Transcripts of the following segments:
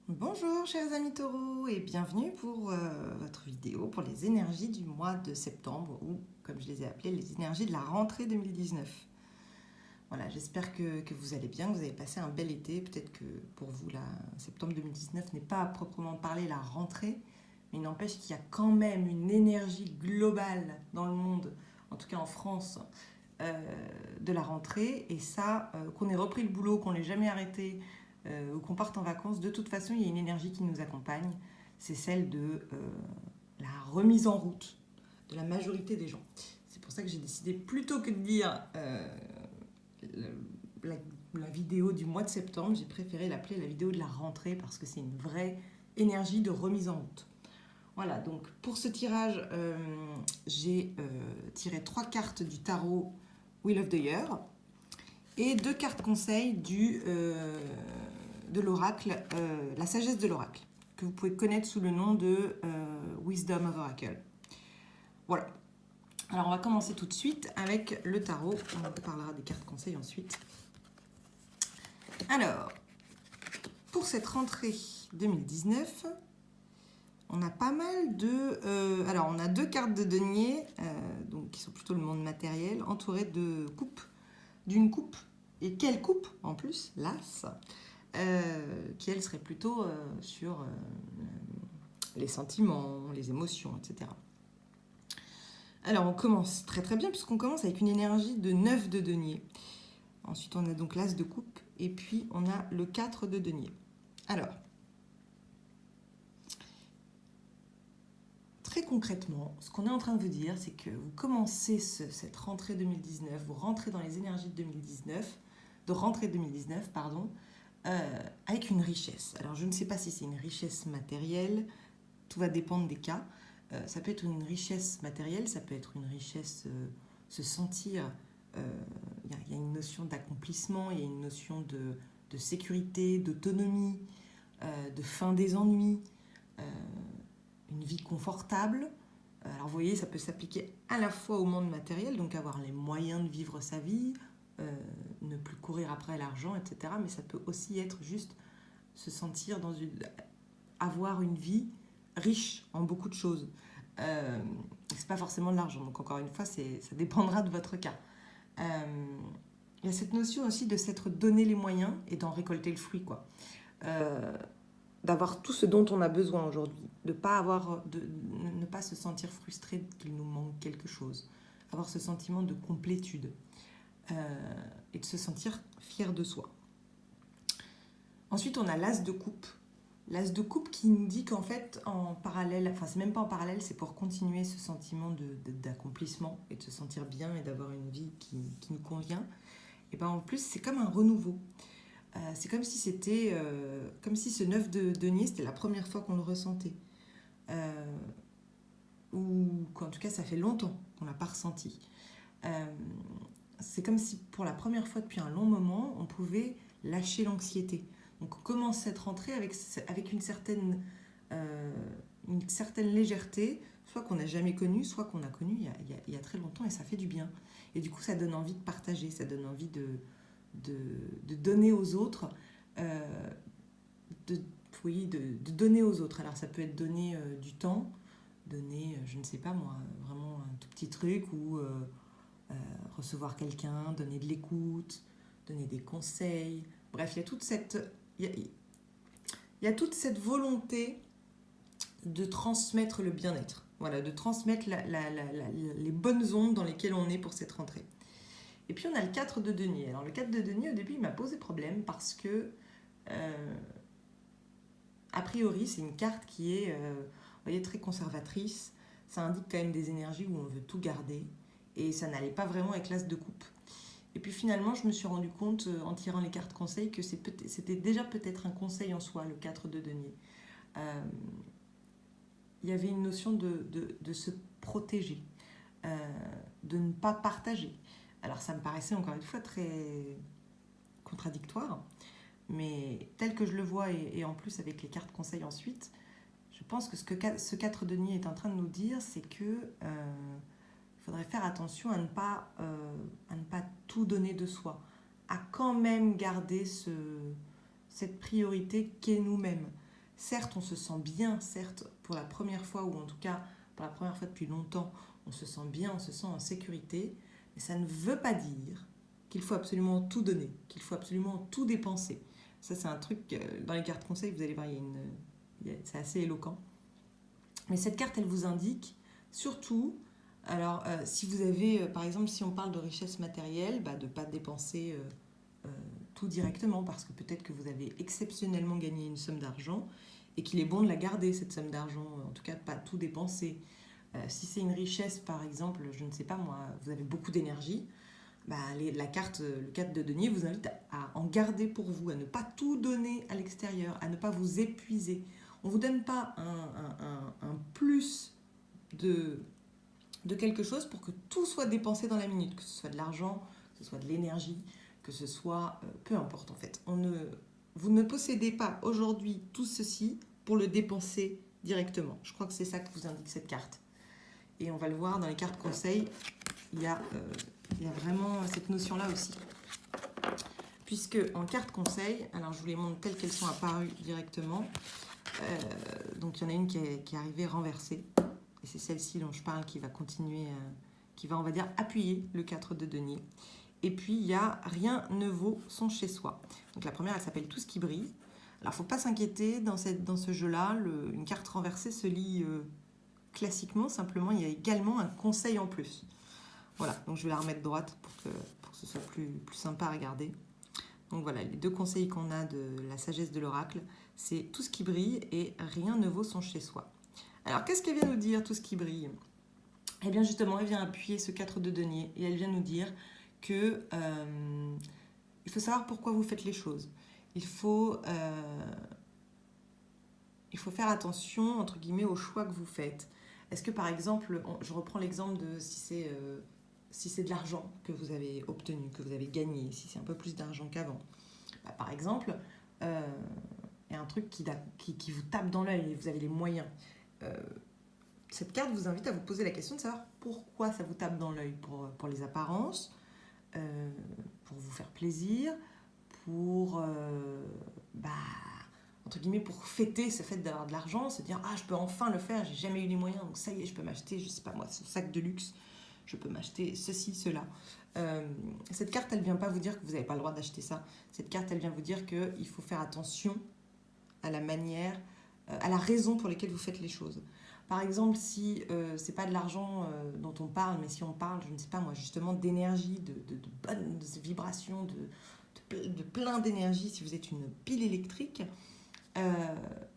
Bonjour chers amis taureaux et bienvenue pour votre vidéo pour les énergies du mois de septembre ou comme je les ai appelées les énergies de la rentrée 2019. Voilà, j'espère que vous allez bien, que vous avez passé un bel été. Peut-être que pour vous, septembre 2019 n'est pas à proprement parler la rentrée, mais il n'empêche qu'il y a quand même une énergie globale dans le monde, en tout cas en France, de la rentrée. Et ça, qu'on ait repris le boulot, qu'on l'ait jamais arrêté, ou qu'on parte en vacances, de toute façon, il y a une énergie qui nous accompagne. C'est celle de la remise en route de la majorité des gens. C'est pour ça que j'ai décidé, plutôt que de dire la, la vidéo du mois de septembre, j'ai préféré l'appeler la vidéo de la rentrée parce que c'est une vraie énergie de remise en route. Voilà, donc pour ce tirage, j'ai tiré 3 cartes du tarot Wheel of the Year et 2 cartes conseils de l'oracle, la sagesse de l'oracle, que vous pouvez connaître sous le nom de Wisdom of Oracle. Voilà. Alors on va commencer tout de suite avec le tarot. On parlera des cartes conseils ensuite. Alors, pour cette rentrée 2019, on a pas mal de... alors, on a 2 cartes de denier, donc, qui sont plutôt le monde matériel, entourées de coupes, d'une coupe. Et quelle coupe, en plus, l'as, qui, elle, serait plutôt sur les sentiments, les émotions, etc. Alors, on commence très très bien, puisqu'on commence avec une énergie de 9 de denier. Ensuite, on a donc l'as de coupe, et puis on a le 4 de denier. Alors, très concrètement, ce qu'on est en train de vous dire, c'est que vous commencez cette rentrée 2019, vous rentrez dans les énergies de rentrée 2019, pardon, avec une richesse. Alors, je ne sais pas si c'est une richesse matérielle, tout va dépendre des cas. Ça peut être une richesse matérielle, ça peut être une richesse se sentir. Il y a une notion d'accomplissement, il y a une notion de sécurité, d'autonomie, de fin des ennuis, euh, une vie confortable. Alors vous voyez, ça peut s'appliquer à la fois au monde matériel, donc avoir les moyens de vivre sa vie, ne plus courir après l'argent, etc. Mais ça peut aussi être juste se sentir avoir une vie riche en beaucoup de choses. C'est pas forcément de l'argent, donc encore une fois, ça dépendra de votre cas. Il y a cette notion aussi de s'être donné les moyens et d'en récolter le fruit, quoi. Euh, D'avoir tout ce dont on a besoin aujourd'hui, de ne pas se sentir frustré qu'il nous manque quelque chose, avoir ce sentiment de complétude et de se sentir fier de soi. Ensuite, on a l'as de coupe. L'as de coupe qui nous dit qu'en fait, en parallèle, enfin c'est même pas en parallèle, c'est pour continuer ce sentiment d'accomplissement et de se sentir bien et d'avoir une vie qui nous convient. Et ben en plus, c'est comme un renouveau. C'est comme si comme si ce 9 de denier, c'était la première fois qu'on le ressentait. Euh, ou qu'en tout cas, ça fait longtemps qu'on ne l'a pas ressenti. Euh, c'est comme si pour la première fois depuis un long moment, on pouvait lâcher l'anxiété. Donc on commence cette rentrée avec euh, une certaine légèreté, soit qu'on n'a jamais connue, soit qu'on a connue il y a très longtemps et ça fait du bien. Et du coup, ça donne envie de partager, ça donne envie de donner aux autres, euh, de, oui, de donner aux autres. Alors ça peut être donner du temps, donner, je ne sais pas moi, vraiment un tout petit truc ou recevoir quelqu'un, donner de l'écoute, donner des conseils. Bref, il y a toute cette volonté de transmettre le bien-être. Voilà, de transmettre les bonnes ondes dans lesquelles on est pour cette rentrée. Et puis on a le 4 de denier. Alors le 4 de denier, au début, il m'a posé problème parce que, a priori, c'est une carte qui est, vous voyez, très conservatrice. Ça indique quand même des énergies où on veut tout garder. Et ça n'allait pas vraiment avec l'as de coupe. Et puis finalement, je me suis rendu compte, en tirant les cartes conseils, que c'était déjà peut-être un conseil en soi, le 4 de denier. Euh, il y avait une notion de se protéger, de ne pas partager. Alors ça me paraissait encore une fois très contradictoire, mais tel que je le vois, et en plus avec les cartes conseils ensuite, je pense que ce 4 denier est en train de nous dire, c'est que faudrait faire attention à ne pas tout donner de soi, à quand même garder cette priorité qu'est nous-mêmes. Certes, on se sent bien, certes, pour la première fois, ou en tout cas pour la première fois depuis longtemps, on se sent bien, on se sent en sécurité, mais ça ne veut pas dire qu'il faut absolument tout donner, qu'il faut absolument tout dépenser. Ça, c'est un truc, dans les cartes conseils, vous allez voir, c'est assez éloquent. Mais cette carte, elle vous indique surtout, alors si vous avez, par exemple, si on parle de richesse matérielle, de ne pas dépenser tout directement, parce que peut-être que vous avez exceptionnellement gagné une somme d'argent et qu'il est bon de la garder, cette somme d'argent, en tout cas pas tout dépenser. Si c'est une richesse, par exemple, je ne sais pas moi, vous avez beaucoup d'énergie, la carte, le 4 de denier vous invite à en garder pour vous, à ne pas tout donner à l'extérieur, à ne pas vous épuiser. On ne vous donne pas un plus de quelque chose pour que tout soit dépensé dans la minute, que ce soit de l'argent, que ce soit de l'énergie, que ce soit peu importe en fait. Vous ne possédez pas aujourd'hui tout ceci pour le dépenser directement. Je crois que c'est ça que vous indique cette carte. Et on va le voir dans les cartes conseils, il y a vraiment cette notion-là aussi. Puisque en carte conseil, alors je vous les montre telles qu'elles sont apparues directement. Donc il y en a une qui est arrivée renversée. Et c'est celle-ci dont je parle qui va continuer, qui va, on va dire, appuyer le 4 de denier. Et puis, il y a rien ne vaut son chez-soi. Donc la première, elle s'appelle Tout ce qui brille. Alors, il ne faut pas s'inquiéter, dans ce jeu-là, une carte renversée se lit classiquement. Simplement, il y a également un conseil en plus. Voilà, donc je vais la remettre droite pour que ce soit plus sympa à regarder. Donc voilà, les deux conseils qu'on a de la sagesse de l'oracle, c'est Tout ce qui brille et rien ne vaut son chez-soi. Alors, qu'est-ce qu'elle vient nous dire, Tout ce qui brille? Eh bien, justement, elle vient appuyer ce 4 de denier et elle vient nous dire que il faut savoir pourquoi vous faites les choses. Il faut faire attention, entre guillemets, aux choix que vous faites. Est-ce que, par exemple, je reprends l'exemple de si c'est de l'argent que vous avez obtenu, que vous avez gagné, si c'est un peu plus d'argent qu'avant. Par exemple, il y a un truc qui vous tape dans l'œil et vous avez les moyens. Cette carte vous invite à vous poser la question de savoir pourquoi ça vous tape dans l'œil, pour les apparences, pour vous faire plaisir, pour entre guillemets pour fêter ce fait d'avoir de l'argent, se dire je peux enfin le faire, j'ai jamais eu les moyens, donc ça y est, je peux m'acheter, je sais pas moi, ce sac de luxe, je peux m'acheter ceci, cela. Cette carte, elle vient pas vous dire que vous n'avez pas le droit d'acheter ça. Cette carte, elle vient vous dire qu'il faut faire attention à la manière, à la raison pour laquelle vous faites les choses. Par exemple, si c'est pas de l'argent dont on parle, mais si on parle, je ne sais pas moi, justement d'énergie, de bonnes vibrations, de plein d'énergie, si vous êtes une pile électrique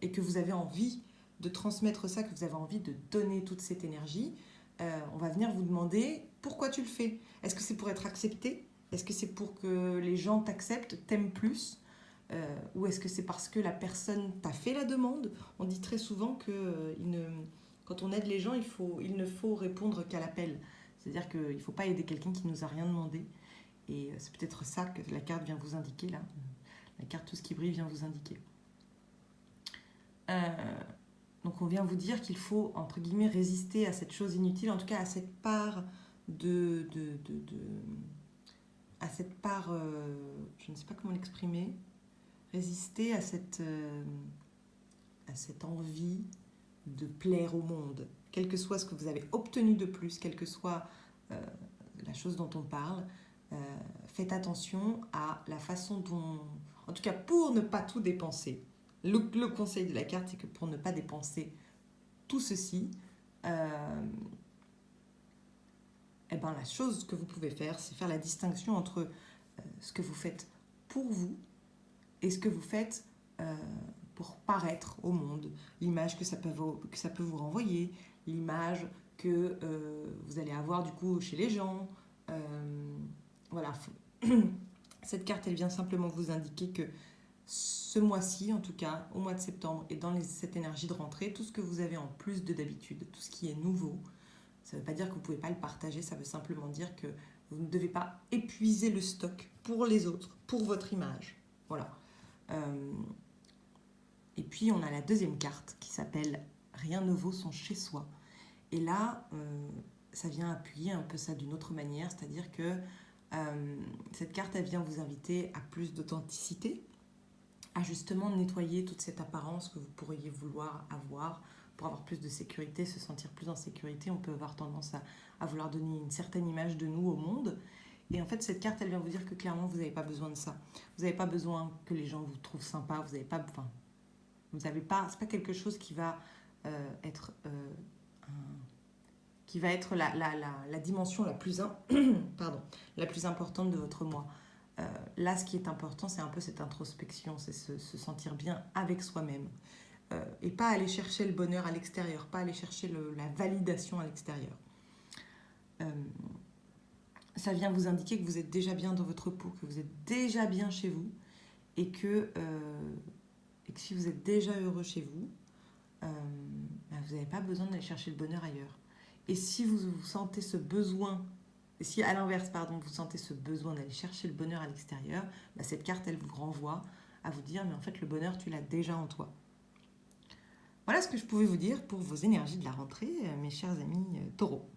et que vous avez envie de transmettre ça, que vous avez envie de donner toute cette énergie, on va venir vous demander pourquoi tu le fais. Est-ce que c'est pour être accepté? Est-ce que c'est pour que les gens t'acceptent, t'aiment plus? Ou est-ce que c'est parce que la personne t'a fait la demande? On dit très souvent que quand on aide les gens, il ne faut répondre qu'à l'appel. C'est-à-dire qu'il ne faut pas aider quelqu'un qui ne nous a rien demandé. Et c'est peut-être ça que la carte vient vous indiquer là. La carte Tout ce qui brille vient vous indiquer. Donc on vient vous dire qu'il faut, entre guillemets, résister à cette chose inutile, en tout cas à cette part à cette part, je ne sais pas comment l'exprimer, résister à cette envie de plaire au monde, quel que soit ce que vous avez obtenu de plus, quelle que soit la chose dont on parle, faites attention à la façon dont, en tout cas pour ne pas tout dépenser. Le conseil de la carte, c'est que pour ne pas dépenser tout ceci, la chose que vous pouvez faire, c'est faire la distinction entre ce que vous faites pour vous et ce que vous faites pour paraître au monde, l'image que ça peut vous renvoyer, l'image que vous allez avoir du coup chez les gens. Voilà. Cette carte, elle vient simplement vous indiquer que ce mois-ci, en tout cas, au mois de septembre, et dans cette énergie de rentrée, tout ce que vous avez en plus de d'habitude, tout ce qui est nouveau, ça ne veut pas dire que vous ne pouvez pas le partager, ça veut simplement dire que vous ne devez pas épuiser le stock pour les autres, pour votre image. Voilà. Et puis, on a la deuxième carte qui s'appelle « Rien ne vaut son chez-soi ». Et là, ça vient appuyer un peu ça d'une autre manière, c'est-à-dire que cette carte, elle vient vous inviter à plus d'authenticité, à justement nettoyer toute cette apparence que vous pourriez vouloir avoir pour avoir plus de sécurité, se sentir plus en sécurité. On peut avoir tendance à vouloir donner une certaine image de nous au monde. Et en fait, cette carte, elle vient vous dire que clairement, vous n'avez pas besoin de ça. Vous n'avez pas besoin que les gens vous trouvent sympa. Vous n'avez pas, enfin, vous n'avez pas, c'est pas quelque chose qui va être, qui va être la dimension la plus, pardon, la plus importante de votre moi. Là, ce qui est important, c'est un peu cette introspection, c'est se sentir bien avec soi-même. Et pas aller chercher le bonheur à l'extérieur, pas aller chercher la validation à l'extérieur. Ça vient vous indiquer que vous êtes déjà bien dans votre peau, que vous êtes déjà bien chez vous, et que si vous êtes déjà heureux chez vous, vous n'avez pas besoin d'aller chercher le bonheur ailleurs. Et si vous sentez ce besoin, si à l'inverse, pardon, vous sentez ce besoin d'aller chercher le bonheur à l'extérieur, cette carte, elle vous renvoie à vous dire, mais en fait, le bonheur, tu l'as déjà en toi. Voilà ce que je pouvais vous dire pour vos énergies de la rentrée, mes chers amis taureaux.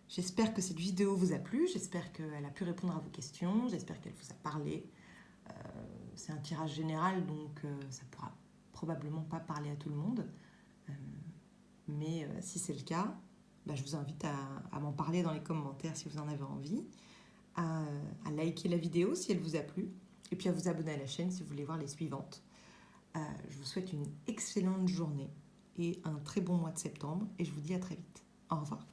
J'espère que cette vidéo vous a plu, j'espère qu'elle a pu répondre à vos questions, j'espère qu'elle vous a parlé. C'est un tirage général, donc ça ne pourra probablement pas parler à tout le monde. Mais si c'est le cas, je vous invite à m'en parler dans les commentaires si vous en avez envie, à liker la vidéo si elle vous a plu, et puis à vous abonner à la chaîne si vous voulez voir les suivantes. Je vous souhaite une excellente journée et un très bon mois de septembre, et je vous dis à très vite. Au revoir.